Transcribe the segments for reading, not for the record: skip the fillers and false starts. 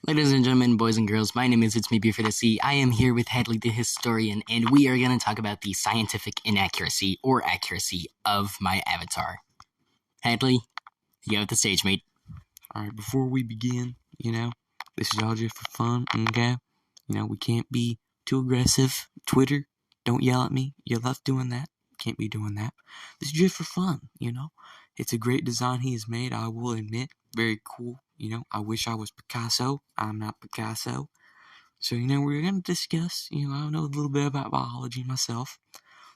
Ladies and gentlemen, boys and girls, my name is It's Me Before the Sea. I am here with Hadley the historian, and we are going to talk about the scientific inaccuracy or accuracy of my avatar. Hadley, you have the stage, mate. Alright, before we begin, this is all just for fun, okay? We can't be too aggressive. Twitter, don't yell at me. You love doing that. Can't be doing that. This is just for fun, It's a great design he has made, I will admit. Very cool, I wish I was Picasso. I'm not Picasso. So, we're going to discuss, I know a little bit about biology myself.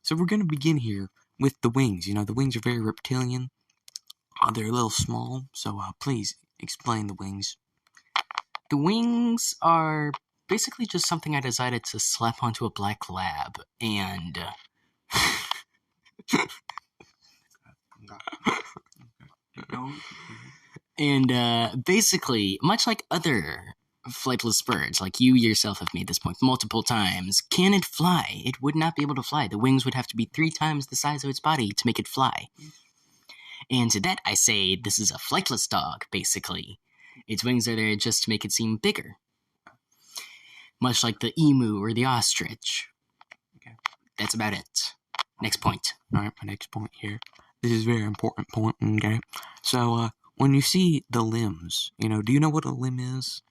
So we're going to begin here with the wings. The wings are very reptilian. They're a little small, so please explain the wings. The wings are basically just something I decided to slap onto a black lab, and... And basically, much like other flightless birds, like you yourself have made this point multiple times, can it fly? It would not be able to fly. The wings would have to be 3 times the size of its body to make it fly. And to that I say, this is a flightless dog, basically. Its wings are there just to make it seem bigger. Much like the emu or the ostrich. Okay. That's about it. Next point. Alright, my next point here. This is a very important point, okay? So, when you see the limbs, do you know what a limb is?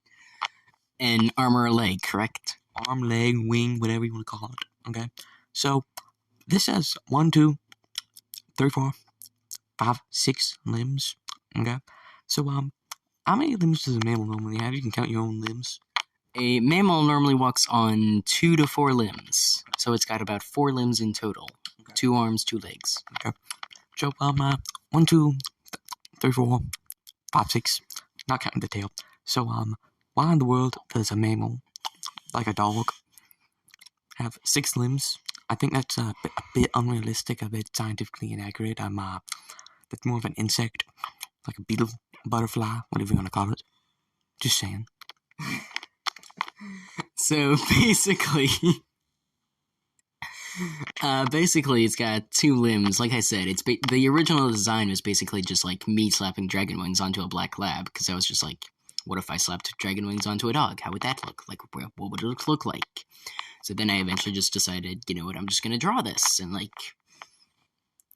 An arm or a leg, correct? Arm, leg, wing, whatever you want to call it, okay? So, this has 1, 2, 3, 4, 5, 6 limbs, okay? So, how many limbs does a mammal normally have? You can count your own limbs. A mammal normally walks on 2 to 4 limbs, so it's got about 4 limbs in total. Okay. 2 arms, 2 legs. Okay. So, 1, 2, 3, 4, 5, 6, not counting the tail. So, why in the world does a mammal, like a dog, have 6 limbs? I think that's a bit unrealistic, a bit scientifically inaccurate. That's more of an insect, like a beetle, butterfly, whatever you want to call it. Just saying. So, basically, it's got 2 limbs. Like I said, the original design was basically just like me slapping dragon wings onto a black lab, because I was just like, what if I slapped dragon wings onto a dog? How would that look? Like, what would it look like? So then I eventually just decided, you know what, I'm just going to draw this, and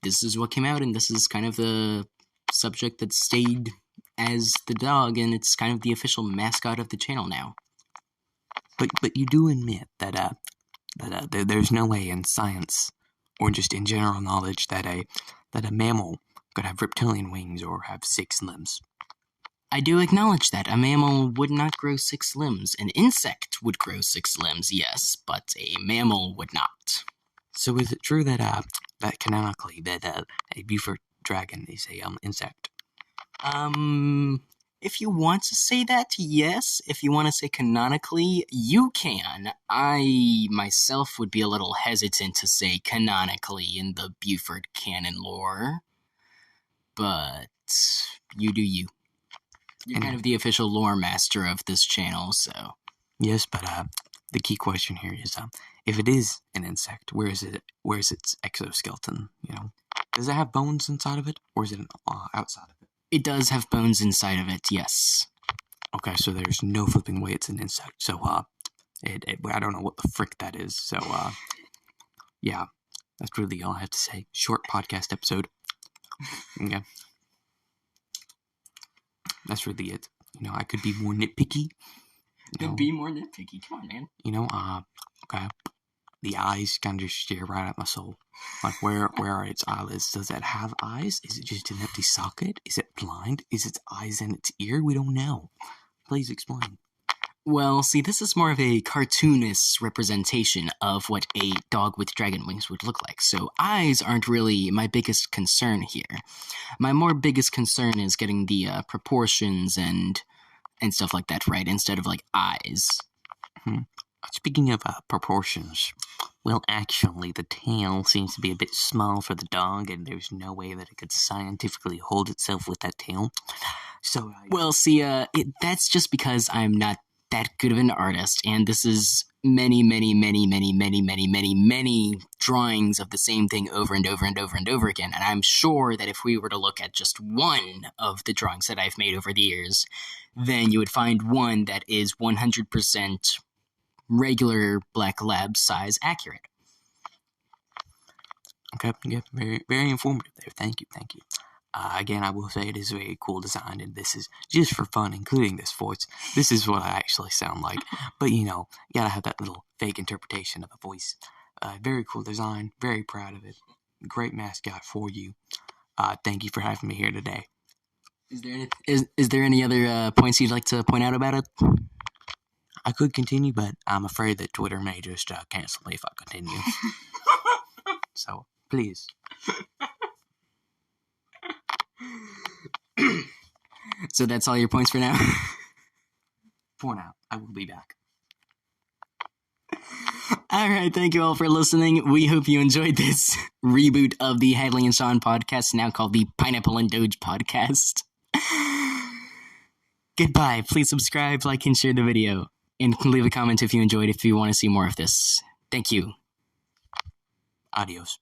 this is what came out, and this is kind of the subject that stayed as the dog, and it's kind of the official mascot of the channel now. But you do admit that there's no way in science, or just in general knowledge, that a mammal could have reptilian wings or have 6 limbs. I do acknowledge that. A mammal would not grow 6 limbs. An insect would grow 6 limbs, yes, but a mammal would not. So is it true that canonically that a Buford dragon is a insect? If you want to say that, yes. If you want to say canonically, you can. I, myself, would be a little hesitant to say canonically in the Buford canon lore. But you do you. You're kind of the official lore master of this channel, so... Yes, but the key question here is, if it is an insect, where is its exoskeleton, Does it have bones inside of it, or is it outside of it? It does have bones inside of it, yes. Okay, so there's no flipping way it's an insect. So, I don't know what the frick that is. So, yeah, that's really all I have to say. Short podcast episode. Okay. That's really it. I could be more nitpicky. Be more nitpicky. Come on, man. Okay. The eyes kind of just stare right at my soul. Like, where are its eyelids? Does it have eyes? Is it just an empty socket? Is it blind? Is its eyes in its ear? We don't know. Please explain. Well, see, this is more of a cartoonist representation of what a dog with dragon wings would look like. So eyes aren't really my biggest concern here. My biggest concern is getting the proportions and stuff like that right, instead of, eyes. Speaking of proportions, well, actually, the tail seems to be a bit small for the dog, and there's no way that it could scientifically hold itself with that tail. So, well, see, that's just because I'm not that good of an artist, and this is many drawings of the same thing over and over and over and over again. And I'm sure that if we were to look at just one of the drawings that I've made over the years, then you would find one that is 100% regular black lab size accurate. Okay, yeah, very, very informative there. Thank you. Again, I will say it is a very cool design, and this is just for fun, including this voice. This is what I actually sound like. But, you gotta have that little fake interpretation of a voice. Very cool design. Very proud of it. Great mascot for you. Thank you for having me here today. Is there any other points you'd like to point out about it? I could continue, but I'm afraid that Twitter may just cancel me if I continue. So, please. So that's all your points for now? For now. I will be back. Alright, thank you all for listening. We hope you enjoyed this reboot of the Hadley and Sean podcast, now called the Pineapple and Doge podcast. Goodbye. Please subscribe, like, and share the video. And leave a comment if you enjoyed, if you want to see more of this. Thank you. Adios.